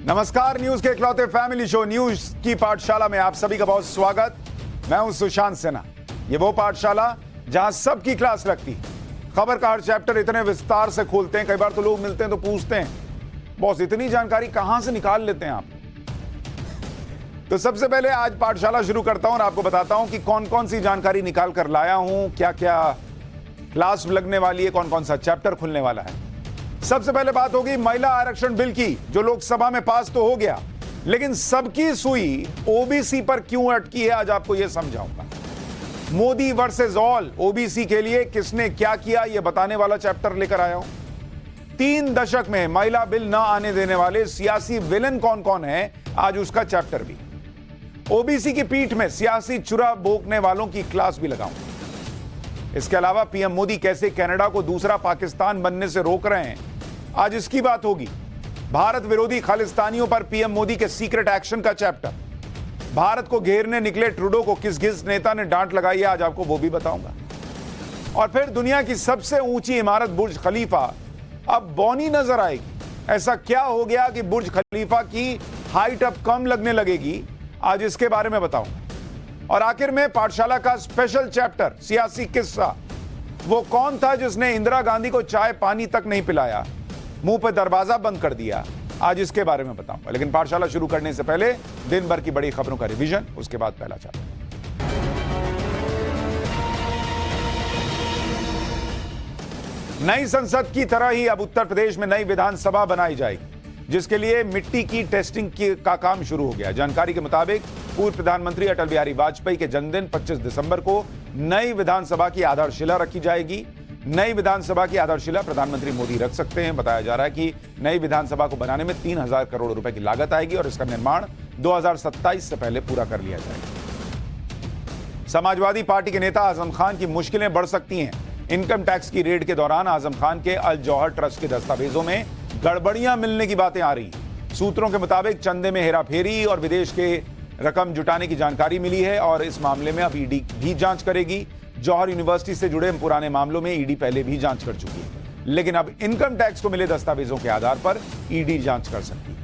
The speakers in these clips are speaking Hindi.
नमस्कार, न्यूज के इकलौते फैमिली शो न्यूज की पाठशाला में आप सभी का बहुत स्वागत। मैं हूं सुशांत सिन्हा। ये वो पाठशाला जहां सबकी क्लास लगती है। खबर का हर चैप्टर इतने विस्तार से खोलते हैं, कई बार तो लोग मिलते हैं तो पूछते हैं बॉस इतनी जानकारी कहां से निकाल लेते हैं आप। तो सबसे पहले आज पाठशाला शुरू करता हूं और आपको बताता हूं कि कौन कौन सी जानकारी निकाल कर लाया हूं, क्या क्या क्लास लगने वाली है, कौन कौन सा चैप्टर खुलने वाला है। सबसे पहले बात होगी महिला आरक्षण बिल की, जो लोकसभा में पास तो हो गया, लेकिन सबकी सुई ओबीसी पर क्यों अटकी है, आज आपको यह समझाऊंगा। मोदी वर्सेस ऑल, ओबीसी के लिए किसने क्या किया, यह बताने वाला चैप्टर लेकर आया हूं। 3 दशक में महिला बिल ना आने देने वाले सियासी विलन कौन कौन है, आज उसका चैप्टर भी। ओबीसी की पीठ में सियासी चुरा भोंकने वालों की क्लास भी लगाऊंगा। इसके अलावा पीएम मोदी कैसे कनाडा को दूसरा पाकिस्तान बनने से रोक रहे हैं, आज इसकी बात होगी। भारत विरोधी खालिस्तानियों पर पीएम मोदी के सीक्रेट एक्शन का चैप्टर। भारत को घेरने निकले ट्रूडो को किस किस नेता ने डांट लगाई है, आज आपको वो भी बताऊंगा। और फिर दुनिया की सबसे ऊंची इमारत बुर्ज खलीफा अब बौनी नजर आएगी। ऐसा क्या हो गया कि बुर्ज खलीफा की हाइट अब कम लगने लगेगी, आज इसके बारे में बताऊंगा। और आखिर में पाठशाला का स्पेशल चैप्टर, सियासी किस्सा। वो कौन था जिसने इंदिरा गांधी को चाय पानी तक नहीं पिलाया, मुंह पे दरवाजा बंद कर दिया, आज इसके बारे में बताऊंगा। लेकिन पाठशाला शुरू करने से पहले दिन भर की बड़ी खबरों का रिवीजन, उसके बाद पहला चैप्टर। नई संसद की तरह ही अब उत्तर प्रदेश में नई विधानसभा बनाई जाएगी, जिसके लिए मिट्टी की टेस्टिंग का काम शुरू हो गया। जानकारी के मुताबिक पूर्व प्रधानमंत्री अटल बिहारी वाजपेयी के जन्मदिन 25 दिसंबर को नई विधानसभा की आधारशिला रखी जाएगी। नई विधानसभा की आधारशिला प्रधानमंत्री मोदी रख सकते हैं। बताया जा रहा है कि नई विधानसभा को बनाने में 3000 करोड़ रुपए की लागत आएगी और इसका निर्माण 2027 से पहले पूरा कर लिया जाएगा। समाजवादी पार्टी के नेता आजम खान की मुश्किलें बढ़ सकती हैं। इनकम टैक्स की रेड के दौरान आजम खान के अल जौहर ट्रस्ट के दस्तावेजों में गड़बड़ियां मिलने की बातें आ रही। सूत्रों के मुताबिक चंदे में हेराफेरी और विदेश के रकम जुटाने की जानकारी मिली है और इस मामले में अब ईडी भी जांच करेगी। जौहर यूनिवर्सिटी से जुड़े पुराने मामलों में ईडी पहले भी जांच कर चुकी है, लेकिन अब इनकम टैक्स को मिले दस्तावेजों के आधार पर ईडी जांच कर सकती है।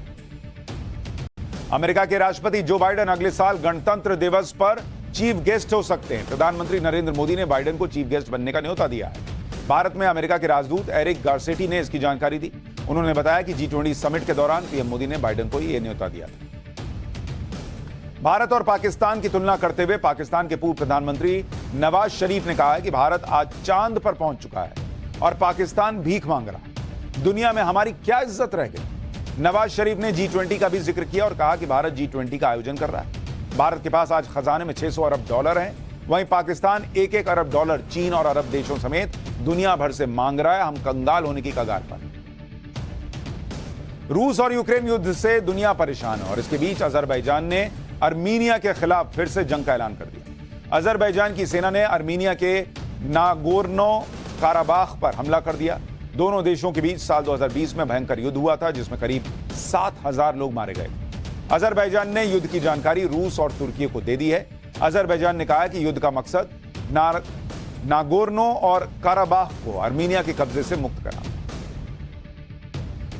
अमेरिका के राष्ट्रपति जो बाइडेन अगले साल गणतंत्र दिवस पर चीफ गेस्ट हो सकते हैं। प्रधानमंत्री नरेंद्र मोदी ने बाइडेन को चीफ गेस्ट बनने का न्योता दिया है। भारत में अमेरिका के राजदूत एरिक गारसेटी ने इसकी जानकारी दी। उन्होंने बताया कि G20 समिट के दौरान पीएम मोदी ने बाइडेन को यह न्योता दिया था। भारत और पाकिस्तान की तुलना करते हुए पाकिस्तान के पूर्व प्रधानमंत्री नवाज शरीफ ने कहा है कि भारत आज चांद पर पहुंच चुका है और पाकिस्तान भीख मांग रहा है। दुनिया में हमारी क्या इज्जत रह गई। नवाज शरीफ ने G20 का भी जिक्र किया और कहा कि भारत G20 का आयोजन कर रहा है। भारत के पास आज खजाने में 600 अरब डॉलर हैं, वहीं पाकिस्तान 1-1 अरब डॉलर चीन और अरब देशों समेत दुनिया भर से मांग रहा है। हम कंगाल होने की कगार पर। रूस और यूक्रेन युद्ध से दुनिया परेशान है और इसके बीच अजरबैजान ने अर्मीनिया के खिलाफ फिर से जंग का ऐलान कर दिया। अजरबैजान की सेना ने अर्मीनिया के नागोर्नो काराबाख पर हमला कर दिया। दोनों देशों के बीच साल 2020 में भयंकर युद्ध हुआ था, जिसमें करीब 7000 लोग मारे गए। अजरबैजान ने युद्ध की जानकारी रूस और तुर्की को दे दी है। अजरबैजान ने कहा कि युद्ध का मकसद नागोर्नो और काराबाख को अर्मीनिया के कब्जे से मुक्त करना।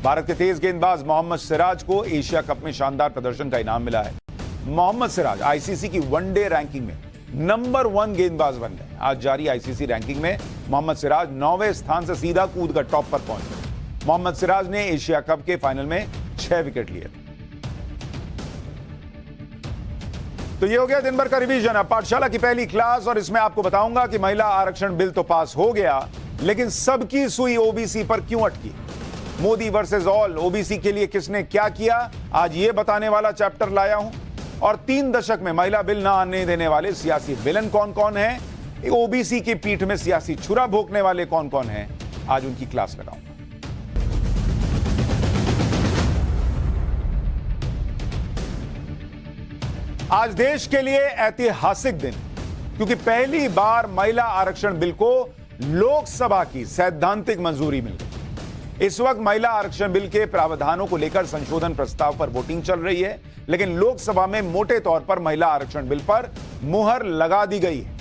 भारत के तेज गेंदबाज मोहम्मद सिराज को एशिया कप में शानदार प्रदर्शन का इनाम मिला है। मोहम्मद सिराज आईसीसी की वनडे रैंकिंग में नंबर 1 गेंदबाज बन गए। आज जारी आईसीसी रैंकिंग में मोहम्मद सिराज 9वें स्थान से सीधा कूद कर टॉप पर पहुंच गए। मोहम्मद सिराज ने एशिया कप के फाइनल में 6 विकेट लिए थे। तो ये हो गया दिन भर का रिवीजन। अब पाठशाला की पहली क्लास और इसमें आपको बताऊंगा कि महिला आरक्षण बिल तो पास हो गया, लेकिन सबकी सुई ओबीसी पर क्यों अटकी। मोदी वर्सेस ऑल, ओबीसी के लिए किसने क्या किया, आज ये बताने वाला चैप्टर लाया हूं। और 3 दशक में महिला बिल ना आने देने वाले सियासी विलन कौन कौन है, ओबीसी की पीठ में सियासी छुरा भोंकने वाले कौन कौन हैं, आज उनकी क्लास लगाऊंगा। आज देश के लिए ऐतिहासिक दिन, क्योंकि पहली बार महिला आरक्षण बिल को लोकसभा की सैद्धांतिक मंजूरी मिल गई। इस वक्त महिला आरक्षण बिल के प्रावधानों को लेकर संशोधन प्रस्ताव पर वोटिंग चल रही है, लेकिन लोकसभा में मोटे तौर पर महिला आरक्षण बिल पर मुहर लगा दी गई है।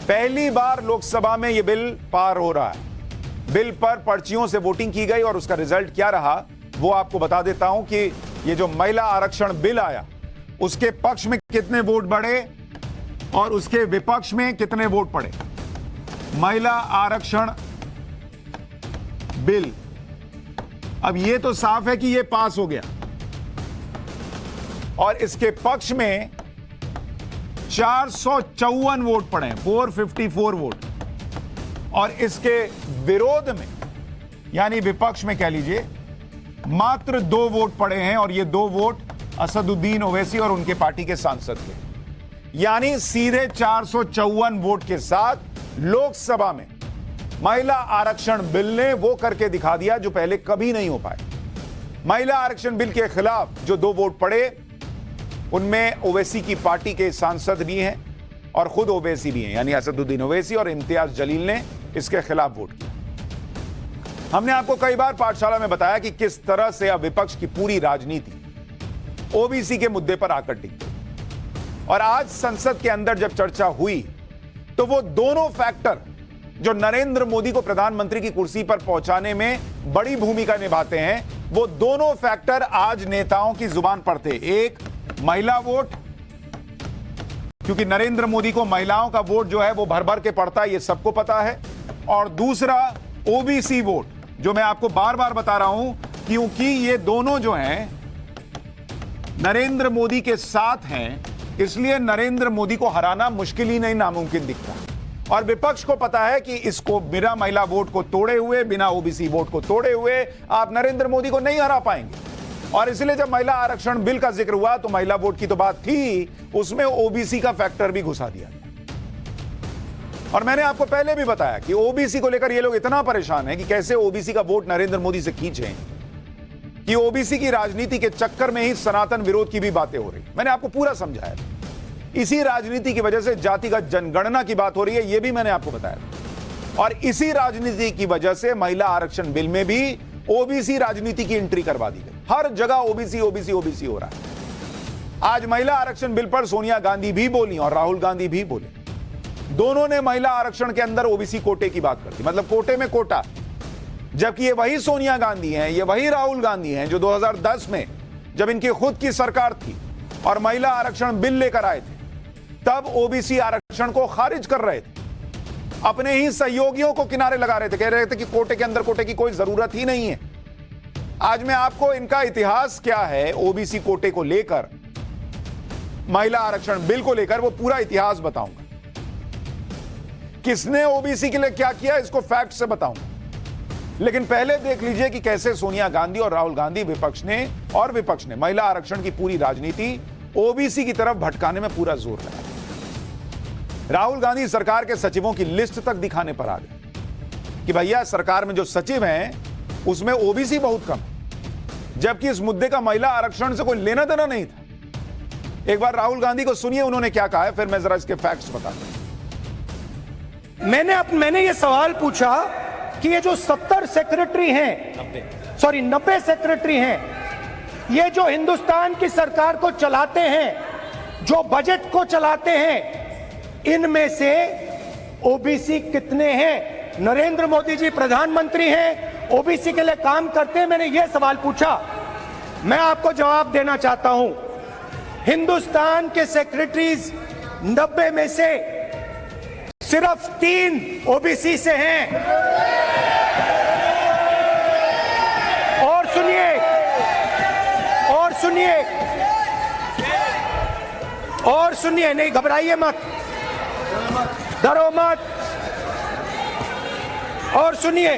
पहली बार लोकसभा में यह बिल पार हो रहा है। बिल पर पर्चियों से वोटिंग की गई और उसका रिजल्ट क्या रहा वो आपको बता देता हूं कि ये जो महिला आरक्षण बिल आया उसके पक्ष में कितने वोट बढ़े और उसके विपक्ष में कितने वोट पड़े। महिला आरक्षण बिल, अब ये तो साफ है कि ये पास हो गया और इसके पक्ष में 454 वोट पड़े हैं, 454 वोट, और इसके विरोध में यानी विपक्ष में कह लीजिए मात्र 2 वोट पड़े हैं और ये 2 वोट असदुद्दीन ओवैसी और उनके पार्टी के सांसद के। यानी सीधे 454 वोट के साथ लोकसभा में महिला आरक्षण बिल ने वो करके दिखा दिया जो पहले कभी नहीं हो पाए। महिला आरक्षण बिल के खिलाफ जो 2 वोट पड़े उनमें ओवैसी की पार्टी के सांसद भी हैं और खुद ओवैसी भी हैं, यानी असदुद्दीन ओवैसी और इम्तियाज जलील ने इसके खिलाफ वोट किया। हमने आपको कई बार पाठशाला में बताया कि किस तरह से अब विपक्ष की पूरी राजनीति ओबीसी के मुद्दे पर आकर टिक गई। और आज संसद के अंदर जब चर्चा हुई तो वो दोनों फैक्टर जो नरेंद्र मोदी को प्रधानमंत्री की कुर्सी पर पहुंचाने में बड़ी भूमिका निभाते हैं, वो दोनों फैक्टर आज नेताओं की जुबान पर थे। एक महिला वोट, क्योंकि नरेंद्र मोदी को महिलाओं का वोट जो है वो भर भर के पड़ता है, ये सबको पता है। और दूसरा ओबीसी वोट, जो मैं आपको बार बार बता रहा हूं, क्योंकि ये दोनों जो हैं नरेंद्र मोदी के साथ हैं, इसलिए नरेंद्र मोदी को हराना मुश्किल ही नहीं, नामुमकिन दिखता। और विपक्ष को पता है कि इसको बिना महिला वोट को तोड़े हुए, बिना ओबीसी वोट को तोड़े हुए आप नरेंद्र मोदी को नहीं हरा पाएंगे। और इसलिए जब महिला आरक्षण बिल का जिक्र हुआ तो महिला वोट की तो बात थी, उसमें ओबीसी का फैक्टर भी घुसा दिया। और मैंने आपको पहले भी बताया कि ओबीसी को लेकर ये लोग इतना परेशान हैं कि कैसे ओबीसी का वोट नरेंद्र मोदी से खींचें, कि ओबीसी की राजनीति के चक्कर में ही सनातन विरोध की भी बातें हो रही। मैंने आपको पूरा समझाया। इसी राजनीति की वजह से जातिगत जनगणना की बात हो रही है, यह भी मैंने आपको बताया। और इसी राजनीति की वजह से महिला आरक्षण बिल में भी ओबीसी राजनीति की एंट्री करवा दी गई। हर जगह ओबीसी ओबीसी ओबीसी हो रहा है। आज महिला आरक्षण बिल पर सोनिया गांधी भी बोली और राहुल गांधी भी बोले। दोनों ने महिला आरक्षण के अंदर ओबीसी कोटे की बात कर दी, मतलब कोटे में कोटा। जबकि ये वही सोनिया गांधी हैं, ये वही राहुल गांधी हैं जो 2010 में जब इनकी खुद की सरकार थी और महिला आरक्षण बिल लेकर आए थे, तब ओबीसी आरक्षण को खारिज कर रहे थे। अपने ही सहयोगियों को किनारे लगा रहे थे, कह रहे थे कि कोटे के अंदर कोटे की कोई जरूरत ही नहीं है। आज मैं आपको इनका इतिहास क्या है ओबीसी कोटे को लेकर, महिला आरक्षण बिल को लेकर, वो पूरा इतिहास बताऊंगा। किसने ओबीसी के लिए क्या किया इसको फैक्ट से बताऊंगा। लेकिन पहले देख लीजिए कि कैसे सोनिया गांधी और राहुल गांधी विपक्ष ने महिला आरक्षण की पूरी राजनीति ओबीसी की तरफ भटकाने में पूरा जोर लगाया। राहुल गांधी सरकार के सचिवों की लिस्ट तक दिखाने पर आ गए कि भैया सरकार में जो सचिव हैं उसमें ओबीसी बहुत कम है, जबकि इस मुद्दे का महिला आरक्षण से कोई लेना देना नहीं था। एक बार राहुल गांधी को सुनिए उन्होंने क्या कहा है, फिर मैं जरा इसके फैक्ट्स बताता हूं। मैंने ये सवाल पूछा कि ये जो 70 सेक्रेटरी हैं, 90 सेक्रेटरी हैं, ये जो हिंदुस्तान की सरकार को चलाते हैं, जो बजट को चलाते हैं, इनमें से ओबीसी कितने हैं? नरेंद्र मोदी जी प्रधानमंत्री हैं, ओबीसी के लिए काम करते हैं। मैंने ये सवाल पूछा, मैं आपको जवाब देना चाहता हूं। हिंदुस्तान के सेक्रेटरीज 90 में से सिर्फ 3 ओबीसी से हैं। और सुनिए, नहीं घबराइए मत, डरो मत, और सुनिए,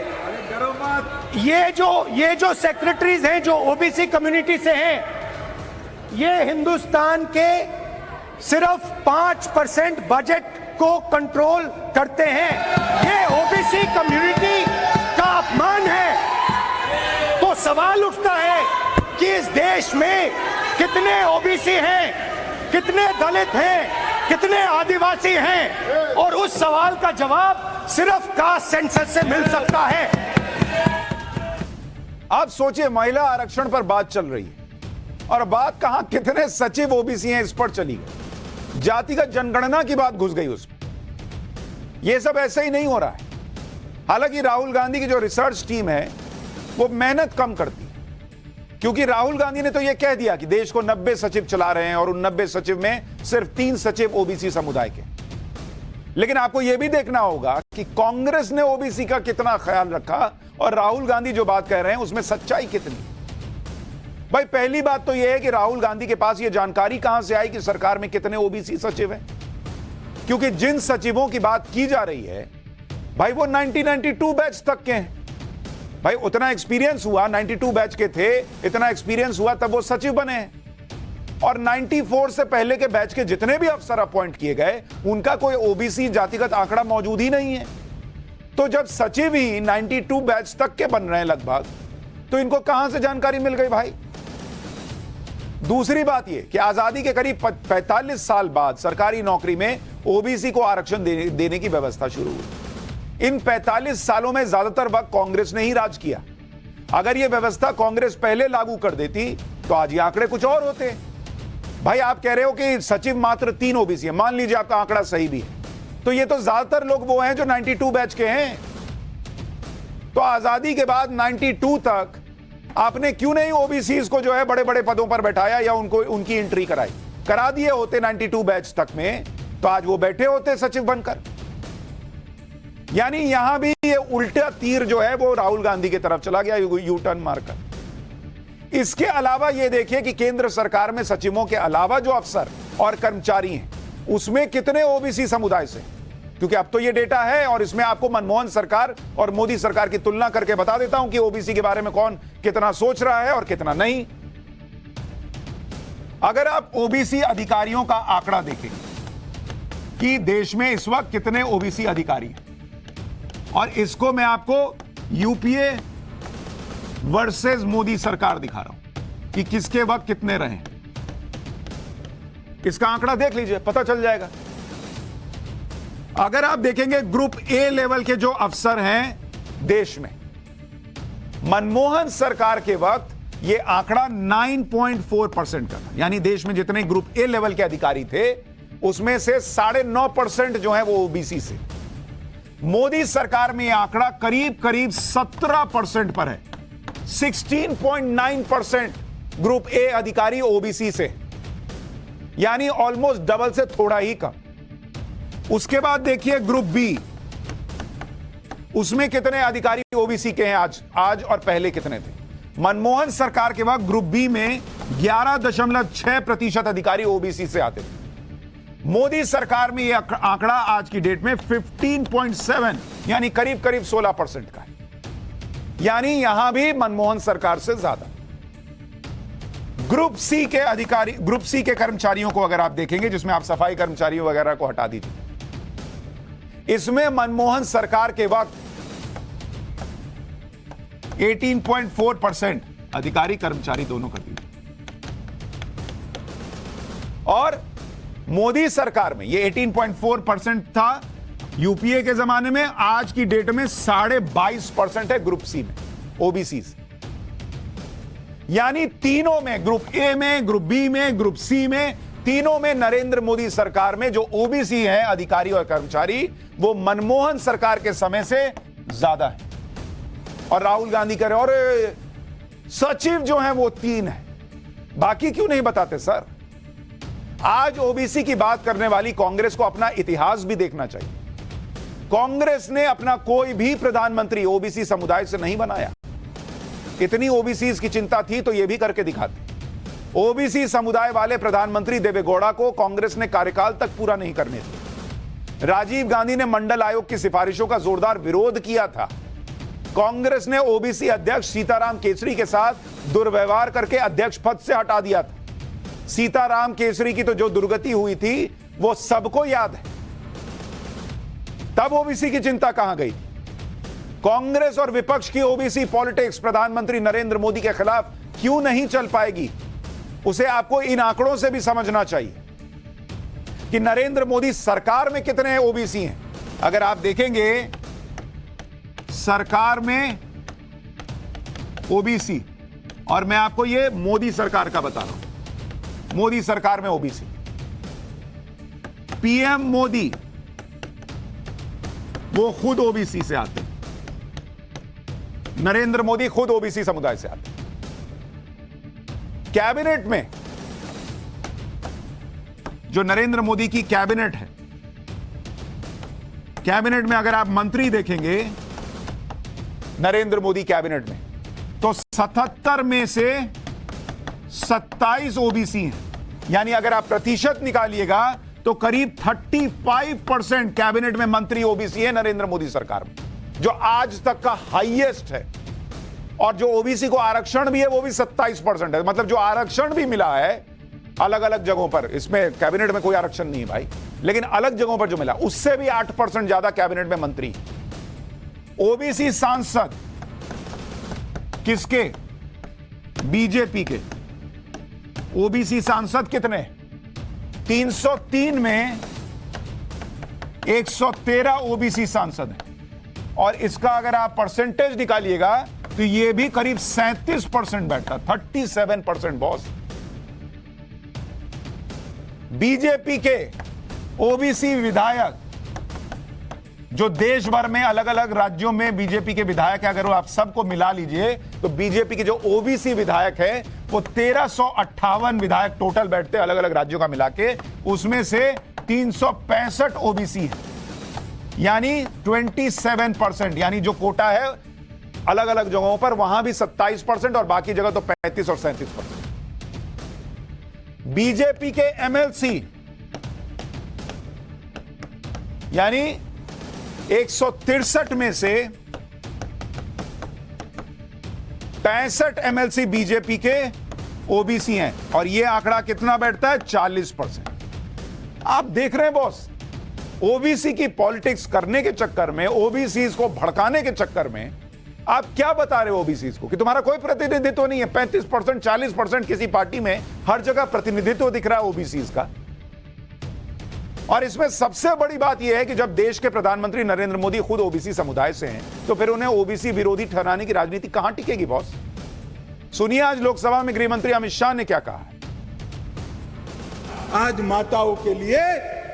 ये जो सेक्रेटरीज हैं जो ओबीसी कम्युनिटी से हैं, ये हिंदुस्तान के सिर्फ 5% बजट को कंट्रोल करते हैं। ये ओबीसी कम्युनिटी का अपमान है। तो सवाल उठता है कि इस देश में कितने ओबीसी हैं, कितने दलित हैं, कितने आदिवासी हैं, और उस सवाल का जवाब सिर्फ कास्ट सेंसस से मिल सकता है। आप सोचिए, महिला आरक्षण पर बात चल रही है और बात कहां कितने सचिव ओबीसी हैं इस पर चली गई। जातिगत जनगणना की बात घुस गई उसमें। यह सब ऐसे ही नहीं हो रहा है। हालांकि राहुल गांधी की जो रिसर्च टीम है वो मेहनत कम करती है, क्योंकि राहुल गांधी ने तो यह कह दिया कि देश को 90 सचिव चला रहे हैं और उन 90 सचिव में सिर्फ 3 सचिव ओबीसी समुदाय के। लेकिन आपको यह भी देखना होगा कि कांग्रेस ने ओबीसी का कितना ख्याल रखा और राहुल गांधी जो बात कह रहे हैं उसमें सच्चाई कितनी। भाई पहली बात तो यह है कि राहुल गांधी के पास यह जानकारी कहां से आई कि सरकार में कितने ओबीसी सचिव हैं, क्योंकि जिन सचिवों की बात की जा रही है भाई वो 1992 बैच तक के हैं। भाई उतना एक्सपीरियंस हुआ, 92 बैच के थे, इतना एक्सपीरियंस हुआ तब वो सचिव बने हैं। और 94 से पहले के बैच के जितने भी अफसर अपॉइंट किए गए उनका कोई ओबीसी जातिगत आंकड़ा मौजूद ही नहीं है। तो जब सचिव ही 92 बैच तक के बन रहे हैं लगभग, तो इनको कहां से जानकारी मिल गई भाई। दूसरी बात यह कि आजादी के करीब 45 साल बाद सरकारी नौकरी में ओबीसी को आरक्षण देने की व्यवस्था शुरू हुई। इन 45 सालों में ज्यादातर वक्त कांग्रेस ने ही राज किया। अगर यह व्यवस्था कांग्रेस पहले लागू कर देती तो आज ये आंकड़े कुछ और होते। भाई आप कह रहे हो कि सचिव मात्र 3 ओबीसी है, मान लीजिए आपका आंकड़ा सही भी है, तो ये तो ज्यादातर लोग वो हैं जो 92 बैच के हैं। तो आजादी के बाद 92 तक आपने क्यों नहीं ओबीसी को जो है बड़े बड़े पदों पर बैठाया या उनको उनकी एंट्री करा दिए होते 92 बैच तक में, तो आज वो बैठे होते सचिव बनकर। यानी यहां भी ये उल्टा तीर जो है वो राहुल गांधी की तरफ चला गया, यू टर्न मारकर। इसके अलावा ये देखिए कि केंद्र सरकार में सचिवों के अलावा जो अफसर और कर्मचारी हैं उसमें कितने ओबीसी समुदाय से, क्योंकि अब तो ये डेटा है और इसमें आपको मनमोहन सरकार और मोदी सरकार की तुलना करके बता देता हूं कि ओबीसी के बारे में कौन कितना सोच रहा है और कितना नहीं। अगर आप ओबीसी अधिकारियों का आंकड़ा देखें कि देश में इस वक्त कितने ओबीसी अधिकारी हैं, और इसको मैं आपको यूपीए वर्सेस मोदी सरकार दिखा रहा हूं कि किसके वक्त कितने रहे। इसका आंकड़ा देख लीजिए, पता चल जाएगा। अगर आप देखेंगे ग्रुप ए लेवल के जो अफसर हैं देश में, मनमोहन सरकार के वक्त यह आंकड़ा 9.4% का था। यानी देश में जितने ग्रुप ए लेवल के अधिकारी थे उसमें से 9.5% जो है वो ओबीसी से। मोदी सरकार में यह आंकड़ा करीब करीब 17% पर है। 16.9% ग्रुप ए अधिकारी ओबीसी से, यानी ऑलमोस्ट डबल से थोड़ा ही कम। उसके बाद देखिए ग्रुप बी, उसमें कितने अधिकारी ओबीसी के हैं आज और पहले कितने थे। मनमोहन सरकार के वक्त ग्रुप बी में 11.6% अधिकारी ओबीसी से आते थे। मोदी सरकार में यह आंकड़ा आज की डेट में 15.7 यानी करीब करीब 16% का है। यानी यहां भी मनमोहन सरकार से ज्यादा। ग्रुप सी के अधिकारी, ग्रुप सी के कर्मचारियों को अगर आप देखेंगे, जिसमें आप सफाई कर्मचारियों वगैरह को हटा दीजिए, इसमें मनमोहन सरकार के वक्त 18.4% अधिकारी कर्मचारी दोनों कर दिए, और मोदी सरकार में ये 18.4% था यूपीए के जमाने में। आज की डेट में 22.5% है ग्रुप सी में ओबीसी से। यानी तीनों में, ग्रुप ए में, ग्रुप बी में, ग्रुप सी में, तीनों में नरेंद्र मोदी सरकार में जो ओबीसी हैं अधिकारी और कर्मचारी, वो मनमोहन सरकार के समय से ज्यादा है। और राहुल गांधी कह रहे और सचिव जो हैं वो 3 है, बाकी क्यों नहीं बताते सर। आज ओबीसी की बात करने वाली कांग्रेस को अपना इतिहास भी देखना चाहिए। कांग्रेस ने अपना कोई भी प्रधानमंत्री ओबीसी समुदाय से नहीं बनाया। इतनी ओबीसी की चिंता थी तो यह भी करके दिखाते। ओबीसी समुदाय वाले प्रधानमंत्री देवेगौड़ा को कांग्रेस ने कार्यकाल तक पूरा नहीं करने दिया। राजीव गांधी ने मंडल आयोग की सिफारिशों का जोरदार विरोध किया था। कांग्रेस ने ओबीसी अध्यक्ष सीताराम केसरी के साथ दुर्व्यवहार करके अध्यक्ष पद से हटा दिया था। सीताराम केसरी की तो जो दुर्गति हुई थी वो सबको याद है। तब ओबीसी की चिंता कहां गई? कांग्रेस और विपक्ष की ओबीसी पॉलिटिक्स प्रधानमंत्री नरेंद्र मोदी के खिलाफ क्यों नहीं चल पाएगी, उसे आपको इन आंकड़ों से भी समझना चाहिए कि नरेंद्र मोदी सरकार में कितने ओबीसी हैं। अगर आप देखेंगे सरकार में ओबीसी, और मैं आपको ये मोदी सरकार का बता रहा हूं, मोदी सरकार में ओबीसी, पीएम मोदी वो खुद ओबीसी से आते हैं। नरेंद्र मोदी खुद ओबीसी समुदाय से आते हैं। कैबिनेट में, जो नरेंद्र मोदी की कैबिनेट है, कैबिनेट में अगर आप मंत्री देखेंगे नरेंद्र मोदी कैबिनेट में, तो 77 में से 27 ओबीसी हैं। यानी अगर आप प्रतिशत निकालिएगा तो करीब 35% कैबिनेट में मंत्री ओबीसी है नरेंद्र मोदी सरकार में, जो आज तक का हाईएस्ट है। और जो ओबीसी को आरक्षण भी है वो भी 27% है। मतलब जो आरक्षण भी मिला है अलग अलग जगहों पर, इसमें कैबिनेट में कोई आरक्षण नहीं है भाई, लेकिन अलग जगहों पर जो मिला उससे भी 8% ज्यादा कैबिनेट में मंत्री। ओबीसी सांसद किसके? बीजेपी के। ओबीसी सांसद कितने? 303 में 113 ओबीसी सांसद हैं। और इसका अगर आप परसेंटेज निकालिएगा तो ये भी करीब 37% बैठता, 37% बॉस। बीजेपी के ओबीसी विधायक, जो देश भर में अलग अलग राज्यों में बीजेपी के विधायक है, अगर आप सबको मिला लीजिए तो बीजेपी के जो ओबीसी विधायक है वो 1358 विधायक टोटल बैठते हैं अलग अलग राज्यों का मिला के, उसमें से 365 ओबीसी है, यानी 27%। यानी जो कोटा है अलग अलग जगहों पर वहां भी 27% और बाकी जगह तो 35 और 37%। बीजेपी के एमएलसी यानी 163 में से 65 एमएलसी बीजेपी के ओबीसी हैं, और यह आंकड़ा कितना बैठता है? 40%। आप देख रहे हैं बॉस, ओबीसी की पॉलिटिक्स करने के चक्कर में, ओबीसी को भड़काने के चक्कर में आप क्या बता रहे हो ओबीसी को कि तुम्हारा कोई प्रतिनिधित्व नहीं है। 35%, 40% किसी पार्टी में हर जगह प्रतिनिधित्व दिख रहा है ओबीसी का। और इसमें सबसे बड़ी बात यह है कि जब देश के प्रधानमंत्री नरेंद्र मोदी खुद ओबीसी समुदाय से हैं, तो फिर उन्हें ओबीसी विरोधी ठहराने की राजनीति कहां टिकेगी बॉस? सुनिए आज लोकसभा में गृह मंत्री अमित शाह ने क्या कहा है। आज माताओं के लिए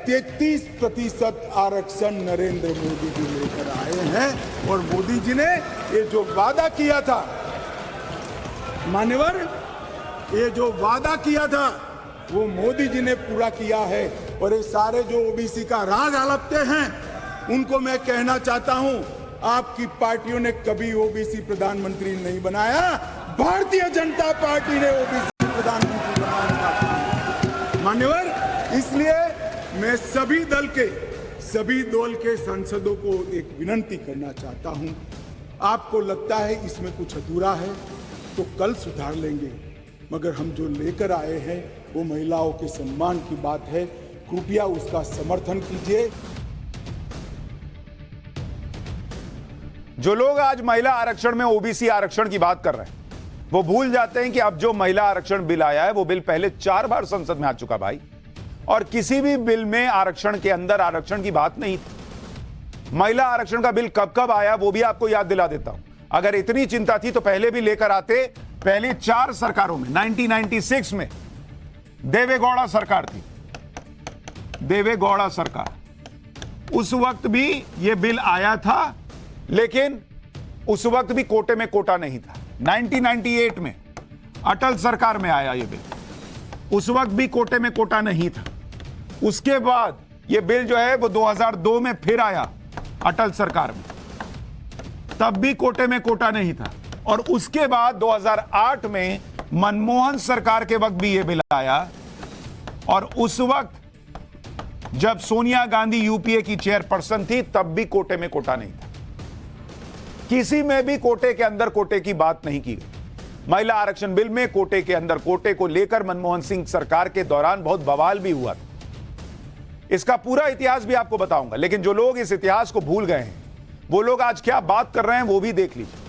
33% आरक्षण नरेंद्र मोदी जी लेकर आए हैं। और मोदी जी ने ये जो वादा किया था, मान्यवर, ये जो वादा किया था वो मोदी जी ने पूरा किया है। और ये सारे जो ओबीसी का राज हड़पते हैं उनको मैं कहना चाहता हूं, आपकी पार्टियों ने कभी ओबीसी प्रधानमंत्री नहीं बनाया। भारतीय जनता पार्टी ने ओबीसी प्रधानमंत्री बनाया मान्यवर। इसलिए मैं सभी दल के सांसदों को एक विनती करना चाहता हूं, आपको लगता है इसमें कुछ अधूरा है तो कल सुधार लेंगे, मगर हम जो लेकर आए हैं वो महिलाओं के सम्मान की बात है। कृपया उसका समर्थन कीजिए। जो लोग आज महिला आरक्षण में ओबीसी आरक्षण की बात कर रहे हैं वो भूल जाते हैं कि अब जो महिला आरक्षण बिल आया है वो बिल पहले 4 बार संसद में आ चुका भाई, और किसी भी बिल में आरक्षण के अंदर आरक्षण की बात नहीं थी। महिला आरक्षण का बिल कब कब आया वो भी आपको याद दिला देता हूं। अगर इतनी चिंता थी तो पहले भी लेकर आते। पहले 4 सरकारों में 1996 में देवेगौड़ा सरकार थी, देवेगौड़ा सरकार, उस वक्त भी यह बिल आया था, लेकिन उस वक्त भी कोटे में कोटा नहीं था। 1998 में अटल सरकार में आया यह बिल, उस वक्त भी कोटे में कोटा नहीं था। उसके बाद यह बिल जो है वो 2002 में फिर आया अटल सरकार में, तब भी कोटे में कोटा नहीं था। और उसके बाद 2008 में मनमोहन सरकार के वक्त भी यह बिल आया, और उस वक्त जब सोनिया गांधी यूपीए की चेयरपर्सन थी तब भी कोटे में कोटा नहीं था। किसी में भी कोटे के अंदर कोटे की बात नहीं की गई। महिला आरक्षण बिल में कोटे के अंदर कोटे को लेकर मनमोहन सिंह सरकार के दौरान बहुत बवाल भी हुआ था। इसका पूरा इतिहास भी आपको बताऊंगा, लेकिन जो लोग इस इतिहास को भूल गए हैं वो लोग आज क्या बात कर रहे हैं वो भी देख लीजिए।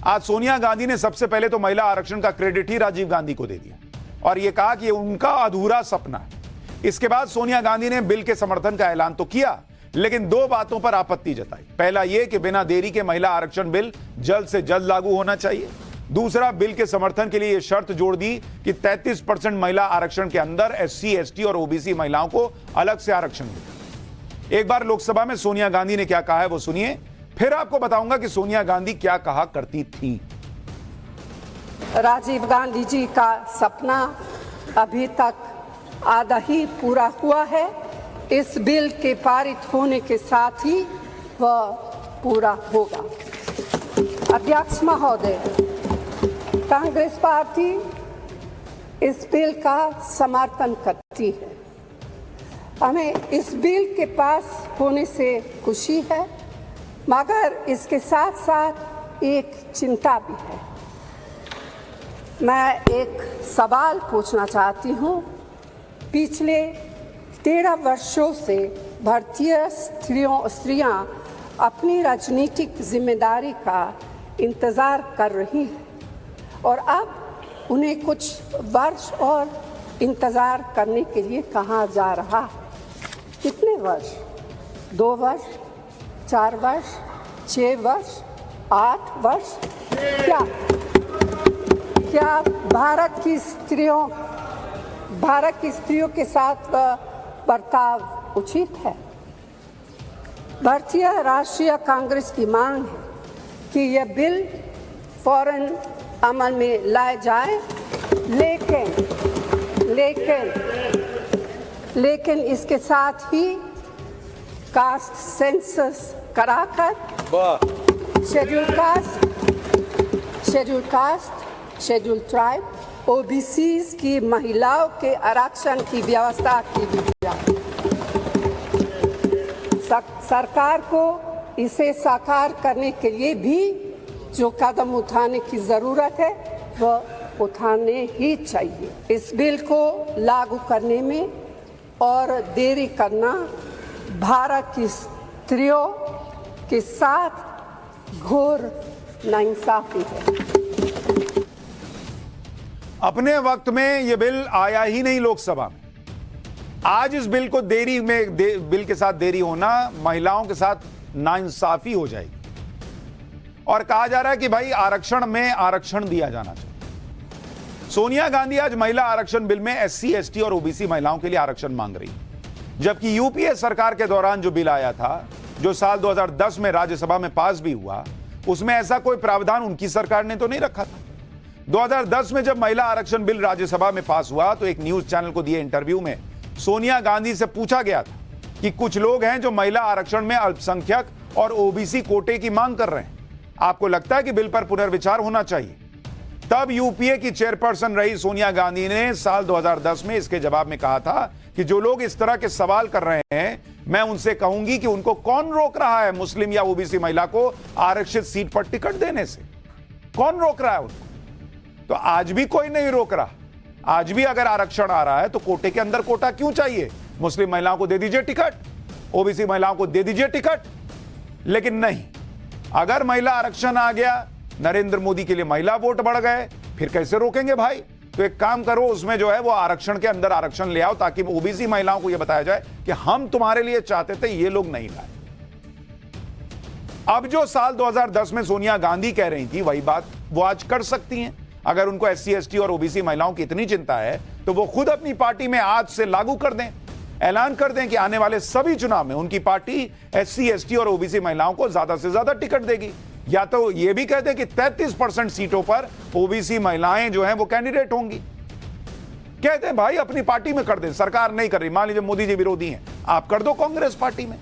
आज सोनिया गांधी ने सबसे पहले तो महिला आरक्षण का क्रेडिट ही राजीव गांधी को दे दिया और यह कहा कि उनका अधूरा सपना है। इसके बाद सोनिया गांधी ने बिल के समर्थन का ऐलान तो किया, लेकिन 2 बातों पर आपत्ति जताई। पहला यह कि बिना देरी के महिला आरक्षण बिल जल्द से जल्द लागू होना चाहिए। दूसरा, बिल के समर्थन के लिए यह शर्त जोड़ दी कि 33% महिला आरक्षण के अंदर SC, ST और OBC महिलाओं को अलग से आरक्षण मिले। एक बार लोकसभा में सोनिया गांधी ने क्या कहा है वो सुनिए, फिर आपको बताऊंगा कि सोनिया गांधी क्या कहा करती थी। राजीव गांधी जी का सपना अभी तक आधा ही पूरा हुआ है। इस बिल के पारित होने के साथ ही वह पूरा होगा। अध्यक्ष महोदय, कांग्रेस पार्टी इस बिल का समर्थन करती है। हमें इस बिल के पास होने से खुशी है, मगर इसके साथ साथ एक चिंता भी है। मैं एक सवाल पूछना चाहती हूँ। पिछले 13 वर्षों से भारतीय स्त्रियां अपनी राजनीतिक जिम्मेदारी का इंतज़ार कर रही हैं और अब उन्हें कुछ वर्ष और इंतज़ार करने के लिए कहा जा रहा है। कितने वर्ष? 2 वर्ष, 4 वर्ष, 6 वर्ष, 8 वर्ष? क्या भारत की स्त्रियों के साथ बर्ताव उचित है? भारतीय राष्ट्रीय कांग्रेस की मांग है कि यह बिल फौरन अमल में लाए जाए, लेकिन इसके साथ ही कास्ट सेंसस कराकर शेड्यूल ट्राइब, ओबीसीज की महिलाओं के आरक्षण की व्यवस्था की जाए। सरकार को इसे साकार करने के लिए भी जो कदम उठाने की ज़रूरत है वह उठाने ही चाहिए। इस बिल को लागू करने में और देरी करना भारत की स्त्रियों के साथ घोर नाइंसाफी है। अपने वक्त में यह बिल आया ही नहीं लोकसभा में। आज इस बिल को बिल के साथ देरी होना महिलाओं के साथ नाइंसाफी हो जाएगी और कहा जा रहा है कि भाई आरक्षण में आरक्षण दिया जाना चाहिए। सोनिया गांधी आज महिला आरक्षण बिल में एससी, एसटी और ओबीसी महिलाओं के लिए आरक्षण मांग रही, जबकि यूपीए सरकार के दौरान जो बिल आया था, जो साल 2010 में राज्यसभा में पास भी हुआ, उसमें ऐसा कोई प्रावधान उनकी सरकार ने तो नहीं रखा था। 2010 में जब महिला आरक्षण बिल राज्यसभा में पास हुआ तो एक न्यूज चैनल को दिए इंटरव्यू में सोनिया गांधी से पूछा गया था कि कुछ लोग हैं जो महिला आरक्षण में अल्पसंख्यक और ओबीसी कोटे की मांग कर रहे हैं, आपको लगता है कि बिल पर पुनर्विचार होना चाहिए? तब यूपीए की चेयरपर्सन रही सोनिया गांधी ने साल 2010 में इसके जवाब में कहा था कि जो लोग इस तरह के सवाल कर रहे हैं, मैं उनसे कहूंगी कि उनको कौन रोक रहा है मुस्लिम या ओबीसी महिला को आरक्षित सीट पर टिकट देने से? कौन रोक रहा है उनको? तो आज भी कोई नहीं रोक रहा। आज भी अगर आरक्षण आ रहा है तो कोटे के अंदर कोटा क्यों चाहिए? मुस्लिम महिलाओं को दे दीजिए टिकट, ओबीसी महिलाओं को दे दीजिए टिकट। लेकिन नहीं, अगर महिला आरक्षण आ गया, नरेंद्र मोदी के लिए महिला वोट बढ़ गए, फिर कैसे रोकेंगे भाई? तो एक काम करो, उसमें जो है वो आरक्षण के अंदर आरक्षण ले आओ ताकि ओबीसी महिलाओं को यह बताया जाए कि हम तुम्हारे लिए चाहते थे, ये लोग नहीं लाए। अब जो साल 2010 में सोनिया गांधी कह रही थी वही बात वो आज कर सकती हैं। अगर उनको एससी, एसटी और ओबीसी महिलाओं की इतनी चिंता है तो वो खुद अपनी पार्टी में आज से लागू कर दें, ऐलान कर दें कि आने वाले सभी चुनाव में उनकी पार्टी एससी, एसटी और ओबीसी महिलाओं को ज्यादा से ज्यादा टिकट देगी। या तो ये भी कह दें कि 33% सीटों पर ओबीसी महिलाएं जो हैं वो कैंडिडेट होंगी। कहते हैं भाई अपनी पार्टी में कर दें, सरकार नहीं कर रही, मान लीजिए मोदी जी विरोधी हैं, आप कर दो कांग्रेस पार्टी में।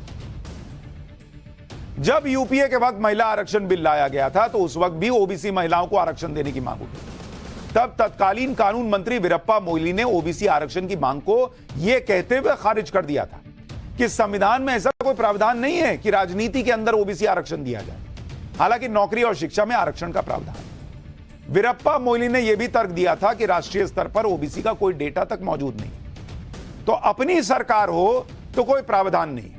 जब यूपीए के वक्त महिला आरक्षण बिल लाया गया था तो उस वक्त भी ओबीसी महिलाओं को आरक्षण देने की मांग उठी। तब तत्कालीन कानून मंत्री वीरप्पा मोइली ने ओबीसी आरक्षण की मांग को यह कहते हुए खारिज कर दिया था कि संविधान में ऐसा कोई प्रावधान नहीं है कि राजनीति के अंदर ओबीसी आरक्षण दिया जाए, हालांकि नौकरी और शिक्षा में आरक्षण का प्रावधान। वीरप्पा मोइली ने यह भी तर्क दिया था कि राष्ट्रीय स्तर पर ओबीसी का कोई डेटा तक मौजूद नहीं, तो अपनी सरकार हो तो कोई प्रावधान नहीं,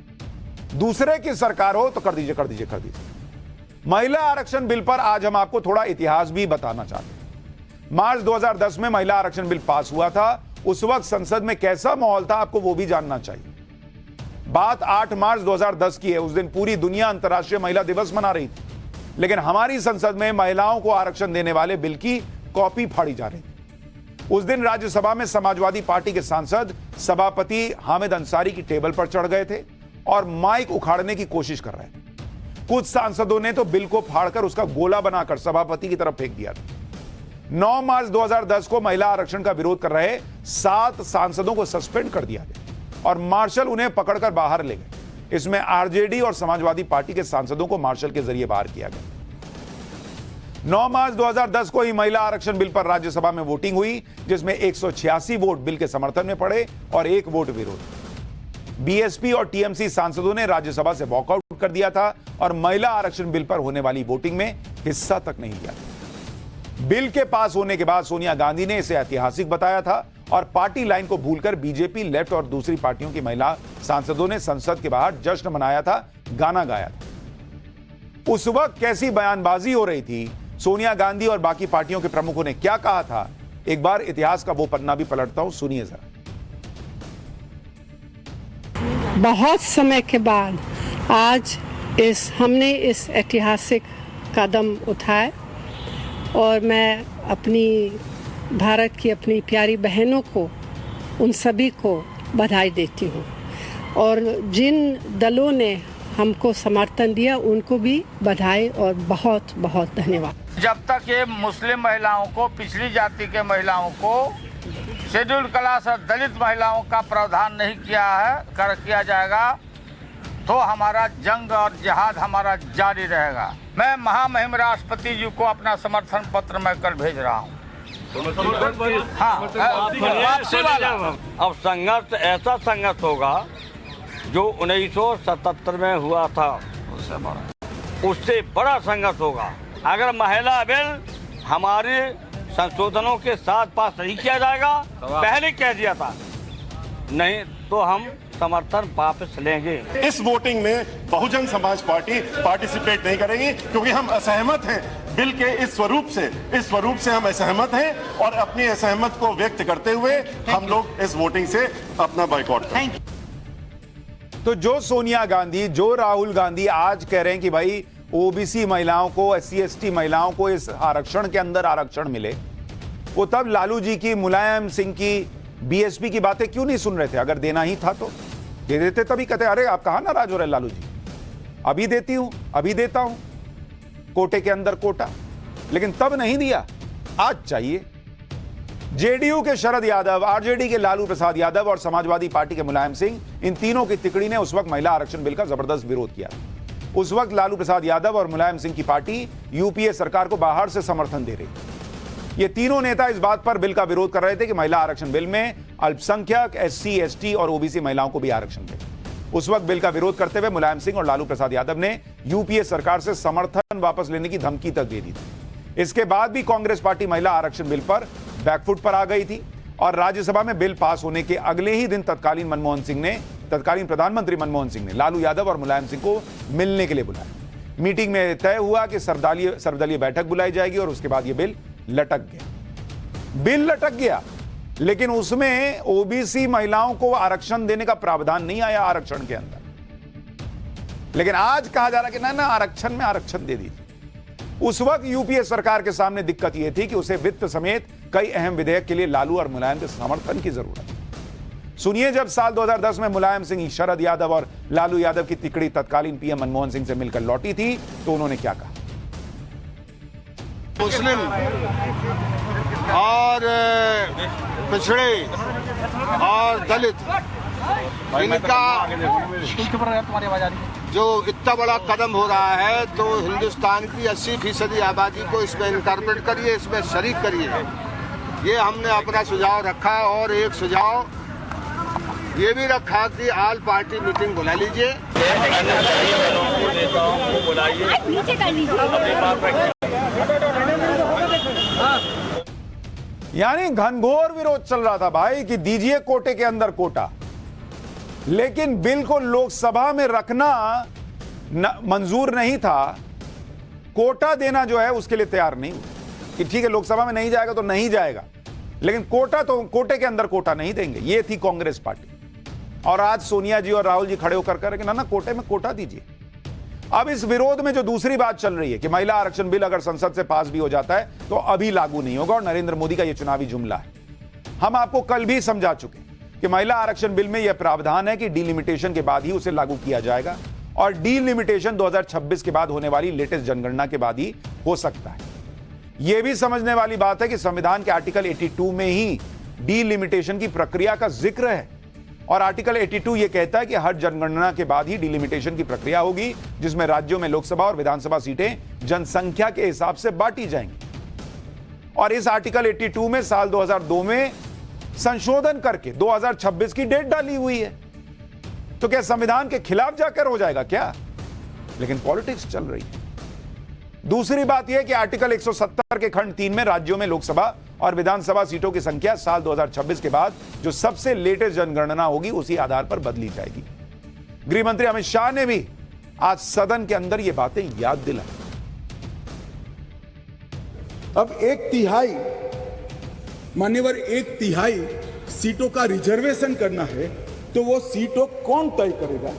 दूसरे की सरकार हो तो कर दीजिए कर दीजिए कर दीजिए। महिला आरक्षण बिल पर आज हम आपको थोड़ा इतिहास भी बताना चाहते हैं। मार्च 2010 में महिला आरक्षण बिल पास हुआ था, उस वक्त संसद में कैसा माहौल था आपको वो भी जानना चाहिए। बात 8 मार्च 2010 की है, उस दिन पूरी दुनिया अंतर्राष्ट्रीय महिला दिवस मना रही थी, लेकिन हमारी संसद में महिलाओं को आरक्षण देने वाले बिल की कॉपी फाड़ी जा रही थी। उस दिन राज्यसभा में समाजवादी पार्टी के सांसद सभापति हामिद अंसारी की टेबल पर चढ़ गए थे और माइक उखाड़ने की कोशिश कर रहे थे। कुछ सांसदों ने तो बिल को फाड़कर उसका गोला बनाकर सभापति की तरफ फेंक दिया था। 9 मार्च 2010 को महिला आरक्षण का विरोध कर रहे 7 सांसदों को सस्पेंड कर दिया गया और मार्शल उन्हें पकड़कर बाहर ले गए। इसमें आरजेडी और समाजवादी पार्टी के सांसदों को मार्शल के जरिए बाहर किया गया। 9 मार्च 2010 को ही महिला आरक्षण बिल पर राज्यसभा में वोटिंग हुई, जिसमें 186 वोट बिल के समर्थन में पड़े और 1 वोट विरोध। बीएसपी और टीएमसी सांसदों ने राज्यसभा से वॉकआउट कर दिया था और महिला आरक्षण बिल पर होने वाली वोटिंग में हिस्सा तक नहीं लिया। बिल के पास होने के बाद सोनिया गांधी ने इसे ऐतिहासिक बताया था और पार्टी लाइन को भूलकर बीजेपी, लेफ्ट और दूसरी पार्टियों की महिला सांसदों ने संसद के बाहर जश्न मनाया था, गाना गाया था। उस वक्त कैसी बयानबाजी हो रही थी, सोनिया गांधी और बाकी पार्टियों के प्रमुखों ने क्या कहा था, एक बार इतिहास का वो पन्ना भी पलटता हूं, सुनिए जरा। बहुत समय के बाद आज हमने इस ऐतिहासिक कदम उठाए और मैं अपनी भारत की अपनी प्यारी बहनों को, उन सभी को बधाई देती हूँ और जिन दलों ने हमको समर्थन दिया उनको भी बधाई और बहुत बहुत धन्यवाद। जब तक ये मुस्लिम महिलाओं को, पिछड़ी जाति के महिलाओं को, शेड्यूल्ड क्लास और दलित महिलाओं का प्रावधान नहीं किया जाएगा तो हमारा जंग और जिहाद हमारा जारी रहेगा। मैं महामहिम राष्ट्रपति जी को अपना समर्थन पत्र मैं कल भेज रहा हूँ। हाँ, अब संघर्ष ऐसा संघर्ष होगा जो 1977 में हुआ था, उससे बड़ा संघर्ष होगा। अगर महिला बिल हमारे संशोधनों के साथ पास नहीं किया जाएगा, पहले कह दिया था, नहीं तो हम समर्थन वापस लेंगे। इस वोटिंग में बहुजन समाज पार्टी पार्टिसिपेट नहीं करेगी क्योंकि हम असहमत हैं बिल के इस स्वरूप से हम असहमत हैं और अपनी असहमत को व्यक्त करते हुए हम लोग इस वोटिंग से अपना बॉयकॉट करेंगे। तो जो सोनिया गांधी, जो राहुल गांधी आज कह रहे हैं कि भाई ओबीसी महिलाओं को, एससी एसटी महिलाओं को इस आरक्षण के अंदर आरक्षण मिले, वो तब लालू जी की, मुलायम सिंह की, बीएसपी की बातें क्यों नहीं सुन रहे थे? अगर देना ही था तो दे देते, तभी कहते अरे आप कहां नाराज हो रहे लालू जी, अभी देती हूं, अभी देता हूं, कोटे के अंदर कोटा। लेकिन तब नहीं दिया, आज चाहिए। जेडीयू के शरद यादव, आरजेडी के लालू प्रसाद यादव और समाजवादी पार्टी के मुलायम सिंह, इन तीनों की तिकड़ी ने उस वक्त महिला आरक्षण बिल का जबरदस्त विरोध किया। उस वक्त लालू प्रसाद यादव और मुलायम सिंह की पार्टी यूपीए सरकार को बाहर से समर्थन दे रही थी। ये तीनों नेता इस बात पर बिल का विरोध कर रहे थे कि महिला आरक्षण बिल में अल्पसंख्यक, एससी, एसटी और ओबीसी महिलाओं को भी आरक्षण मिले। उस वक्त बिल का विरोध करते हुए मुलायम सिंह और लालू प्रसाद यादव ने यूपीए सरकार से समर्थन वापस लेने की धमकी तक दे दी थी। इसके बाद भी कांग्रेस पार्टी महिला आरक्षण बिल पर बैकफुट पर आ गई थी और राज्यसभा में बिल पास होने के अगले ही दिन तत्कालीन प्रधानमंत्री मनमोहन सिंह ने लालू यादव और मुलायम सिंह को मिलने के लिए बुलाया। मीटिंग में तय हुआ कि सर्वदलीय बैठक बुलाई जाएगी और उसके बाद यह बिल लटक गया। लेकिन उसमें ओबीसी महिलाओं को आरक्षण देने का प्रावधान नहीं आया आरक्षण के अंदर। लेकिन आज कहा जा रहा है कि ना आरक्षण में आरक्षण दे दीजिए। उस वक्त यूपीए सरकार के सामने दिक्कत यह थी कि उसे वित्त समेत कई अहम विधेयक के लिए लालू और मुलायम के समर्थन की जरूरत है। सुनिए, जब साल 2010 में मुलायम सिंह, शरद यादव और लालू यादव की तिकड़ी तत्कालीन पीएम मनमोहन सिंह से मिलकर लौटी थी तो उन्होंने क्या कहा। मुस्लिम और पिछड़े और दलित, इनका जो इतना बड़ा कदम हो रहा है तो हिंदुस्तान की 80% आबादी को इसमें इनकॉर्पोरेट करिए, इसमें शरीक करिए, ये हमने अपना सुझाव रखा। और एक सुझाव ये भी रखा कि ऑल पार्टी मीटिंग बुला लीजिए। यानी घनघोर विरोध चल रहा था भाई कि दीजिए कोटे के अंदर कोटा, लेकिन बिल को लोकसभा में रखना मंजूर नहीं था। कोटा देना जो है उसके लिए तैयार नहीं कि ठीक है लोकसभा में नहीं जाएगा तो नहीं जाएगा, लेकिन कोटे के अंदर कोटा नहीं देंगे। ये थी कांग्रेस पार्टी। और आज सोनिया जी और राहुल जी खड़े होकर कह रहे कि ना कोटे में कोटा दीजिए। अब इस विरोध में जो दूसरी बात चल रही है कि महिला आरक्षण बिल अगर संसद से पास भी हो जाता है तो अभी लागू नहीं होगा और नरेंद्र मोदी का यह चुनावी जुमला है। हम आपको कल भी समझा चुके कि महिला आरक्षण बिल में यह प्रावधान है कि डिलिमिटेशन के बाद ही उसे लागू किया जाएगा और डिलिमिटेशन 2026 के बाद होने वाली लेटेस्ट जनगणना के बाद ही हो सकता है। यह भी समझने वाली बात है कि संविधान के आर्टिकल 82 में ही डीलिमिटेशन की प्रक्रिया का जिक्र है और आर्टिकल 82 यह कहता है कि हर जनगणना के बाद ही डीलिमिटेशन की प्रक्रिया होगी, जिसमें राज्यों में लोकसभा और विधानसभा सीटें जनसंख्या के हिसाब से बांटी जाएंगी। और इस आर्टिकल 82 में साल 2002 में संशोधन करके 2026 की डेट डाली हुई है। तो क्या संविधान के खिलाफ जाकर हो जाएगा क्या? लेकिन पॉलिटिक्स चल रही है। दूसरी बात यह कि आर्टिकल 170 के खंड 3 में राज्यों में लोकसभा और विधानसभा सीटों की संख्या साल 2026 के बाद जो सबसे लेटेस्ट जनगणना होगी उसी आधार पर बदली जाएगी। गृह मंत्री अमित शाह ने भी आज सदन के अंदर ये बातें याद दिलाई। अब 1/3 मान्यवर 1/3 सीटों का रिजर्वेशन करना है तो वो सीटों कौन तय करेगा?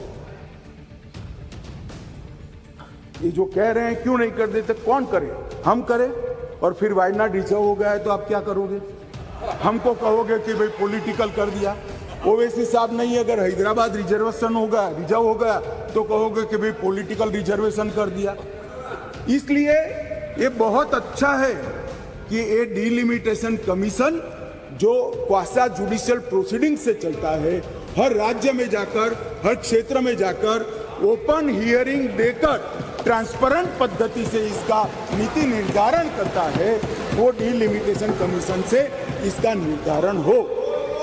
ये जो कह रहे हैं क्यों नहीं कर देते, कौन करे? हम करें और फिर वायनाड रिजर्व हो गया है तो आप क्या करोगे? हमको कहोगे कि भाई पॉलिटिकल कर दिया। ओवैसी साहब नहीं, अगर हैदराबाद रिजर्वेशन हो गया, रिजर्व हो गया तो कहोगे कि भाई पॉलिटिकल रिजर्वेशन कर दिया। इसलिए ये बहुत अच्छा है कि ये डीलिमिटेशन कमीशन जो क्वासा जुडिशियल प्रोसीडिंग से चलता है, हर राज्य में जाकर, हर क्षेत्र में जाकर ओपन हियरिंग देकर ट्रांसपेरेंट पद्धति से इसका नीति निर्धारण करता है, वो डीलिमिटेशन कमीशन से इसका निर्धारण हो।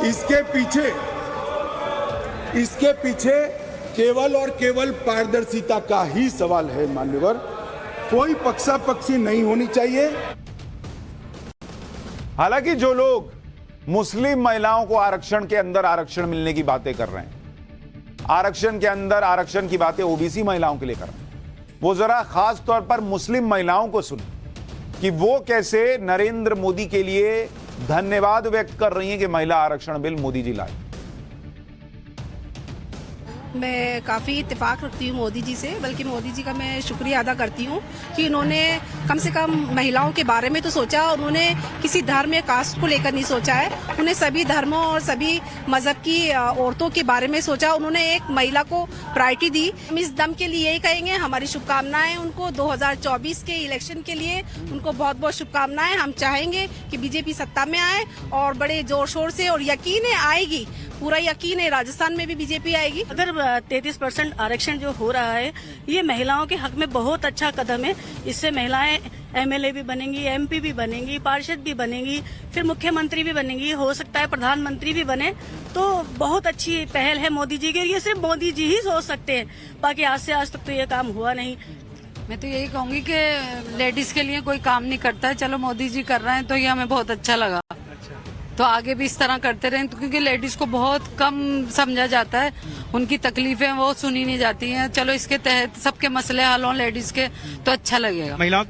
इसके पीछे केवल और केवल पारदर्शिता का ही सवाल है मान्यवर, कोई पक्षापक्षी नहीं होनी चाहिए। हालांकि जो लोग मुस्लिम महिलाओं को आरक्षण के अंदर आरक्षण मिलने की बातें कर रहे हैं, आरक्षण के अंदर आरक्षण की बातें ओबीसी महिलाओं के लिए कर रहे हैं, वो जरा खास तौर पर मुस्लिम महिलाओं को सुने कि वो कैसे नरेंद्र मोदी के लिए धन्यवाद व्यक्त कर रही हैं कि महिला आरक्षण बिल मोदी जी लाए। मैं काफ़ी इत्तेफाक रखती हूँ मोदी जी से, बल्कि मोदी जी का मैं शुक्रिया अदा करती हूँ कि इन्होंने कम से कम महिलाओं के बारे में तो सोचा। उन्होंने किसी धर्म या कास्ट को लेकर नहीं सोचा है, उन्हें सभी धर्मों और सभी मजहब की औरतों के बारे में सोचा। उन्होंने एक महिला को प्रायोरिटी दी। हम इस दम के लिए यही कहेंगे, हमारी शुभकामनाएं उनको 2024 के इलेक्शन के लिए उनको बहुत बहुत शुभकामनाएं। हम चाहेंगे कि बीजेपी सत्ता में आए और बड़े जोर शोर से, और यकीन है आएगी, पूरा यकीन है राजस्थान में भी बीजेपी आएगी। अगर 33% आरक्षण जो हो रहा है ये महिलाओं के हक में बहुत अच्छा कदम है। इससे महिलाएं एमएलए भी बनेंगी, एमपी भी बनेंगी, पार्षद भी बनेंगी, फिर मुख्यमंत्री भी बनेंगी, हो सकता है प्रधानमंत्री भी बने। तो बहुत अच्छी पहल है मोदी जी की। ये सिर्फ मोदी जी ही सोच सकते हैं, बाकी आज तक तो ये काम हुआ नहीं। मैं तो यही कहूंगी कि लेडीज के लिए कोई काम नहीं करता है, चलो मोदी जी कर रहे हैं तो ये हमें बहुत अच्छा लगा। तो आगे भी इस तरह करते रहें, तो क्योंकि लेडीज को बहुत कम समझा जाता है, उनकी तकलीफें वो सुनी नहीं जाती हैं। चलो इसके तहत सबके मसले हल हों लेडीज के तो अच्छा लगेगा। महिलाओं